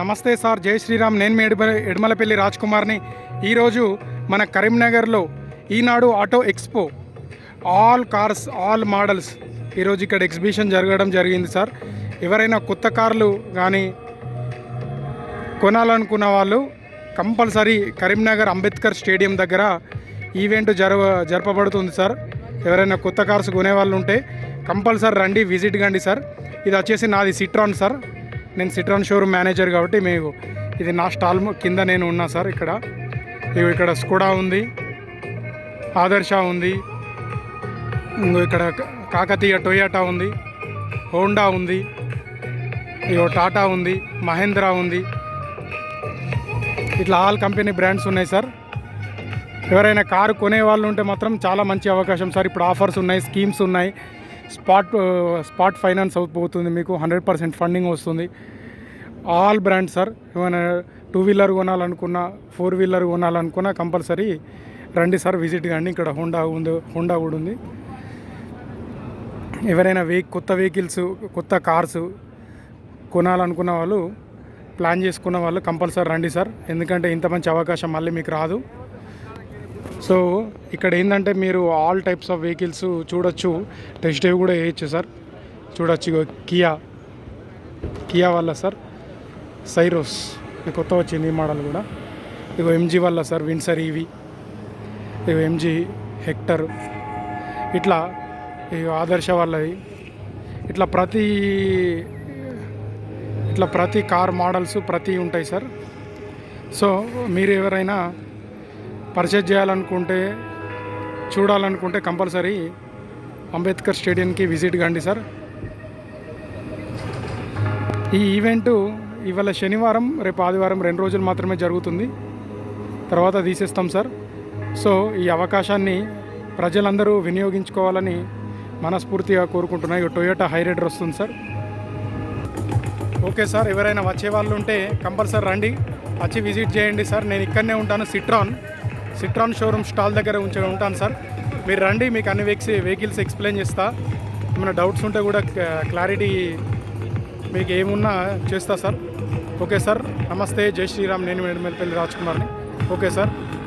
నమస్తే సార్, జై శ్రీరామ్. నేను మీ ఎడమలపల్లి రాజ్ కుమార్ని. ఈరోజు మన కరీంనగర్లో Eenadu auto expo all cars all models ఈరోజు ఇక్కడ ఎగ్జిబిషన్ జరగడం జరిగింది సార్. ఎవరైనా కొత్త కార్లు కానీ కొనాలనుకున్న వాళ్ళు కంపల్సరీ కరీంనగర్ అంబేద్కర్ స్టేడియం దగ్గర ఈవెంట్ జరపబడుతుంది సార్. ఎవరైనా కొత్త కార్స్ కొనేవాళ్ళు ఉంటే కంపల్సరీ రండి, విజిట్ కండి సార్. ఇది వచ్చేసి నాది సిట్రాన్ సార్. నేను సిట్రాన్ షోరూమ్ మేనేజర్ కాబట్టి మీకు ఇది నా స్టాల్ కింద నేను ఉన్నా సార్. ఇక్కడ స్కోడా ఉంది, ఆదర్శ ఉంది, ఇక్కడ కాకతీయ టొయోటా ఉంది, హోండా ఉంది, టాటా ఉంది, మహేంద్ర ఉంది. ఇట్లా ఆల్ కంపెనీ బ్రాండ్స్ ఉన్నాయి సార్. ఎవరైనా కారు కొనే వాళ్ళు ఉంటే మాత్రం చాలా మంచి అవకాశం సార్. ఇప్పుడు ఆఫర్స్ ఉన్నాయి, స్కీమ్స్ ఉన్నాయి. స్పాట్ ఫైనాన్స్ అవుతుంది, మీకు 100% ఫండింగ్ వస్తుంది. All brands sir. ఏమైనా 2 వీలర్ కొనాలనుకున్నా, 4 వీలర్ కొనాలనుకున్నా కంపల్సరీ రండి సార్, విజిట్ కానీ. ఇక్కడ హోండా కూడా ఉంది. ఎవరైనా కొత్త వెహికల్స్, కొత్త కార్స్ కొనాలనుకున్న వాళ్ళు, ప్లాన్ చేసుకున్న వాళ్ళు కంపల్సరీ రండి సార్. ఎందుకంటే ఇంత మంచి అవకాశం మళ్ళీ మీకు రాదు. సో ఇక్కడ ఏంటంటే మీరు ఆల్ టైప్స్ ఆఫ్ వెహికల్స్ చూడొచ్చు, టెస్ట్ డ్రైవ్ కూడా వేయచ్చు సార్. చూడొచ్చు. కియా వల్ల సార్ సైరోస్ కొత్త వచ్చింది ఈ మోడల్ కూడా. ఎంజీ వల్ల sir Windsor EV, MG Hector, ఇట్లా ఆదర్శ వాళ్ళది. ఇట్లా ప్రతి కార్ మోడల్స్ ప్రతి ఉంటాయి సార్. సో మీరు ఎవరైనా పర్చేజ్ చేయాలనుకుంటే, చూడాలనుకుంటే కంపల్సరీ అంబేద్కర్ స్టేడియంకి విజిట్ కండి సార్. ఈ ఈవెంటు ఇవాళ శనివారం, రేపు ఆదివారం 2 రోజులు మాత్రమే జరుగుతుంది. తర్వాత తీసేస్తాం సార్. సో ఈ అవకాశాన్ని ప్రజలందరూ వినియోగించుకోవాలని మనస్ఫూర్తిగా కోరుకుంటున్నాయి. టొయోటా హైరైడర్ వస్తుంది సార్. ఓకే సార్, ఎవరైనా వచ్చే వాళ్ళు ఉంటే కంపల్సరీ రండి, వచ్చి విజిట్ చేయండి సార్. నేను ఇక్కడనే ఉంటాను, సిట్రాన్ షోరూమ్ స్టాల్ దగ్గర ఉంటాను సార్. మీరు రండి, మీకు అన్ని వెహికల్స్ ఎక్స్ప్లెయిన్ చేస్తా. ఏమైనా డౌట్స్ ఉంటే కూడా క్లారిటీ మీకు ఏమున్నా చేస్తా సార్. ఓకే సార్, నమస్తే, జై శ్రీరామ్. నేను ఎడమలపల్లి రాజ్ కుమార్ని. Okay sir.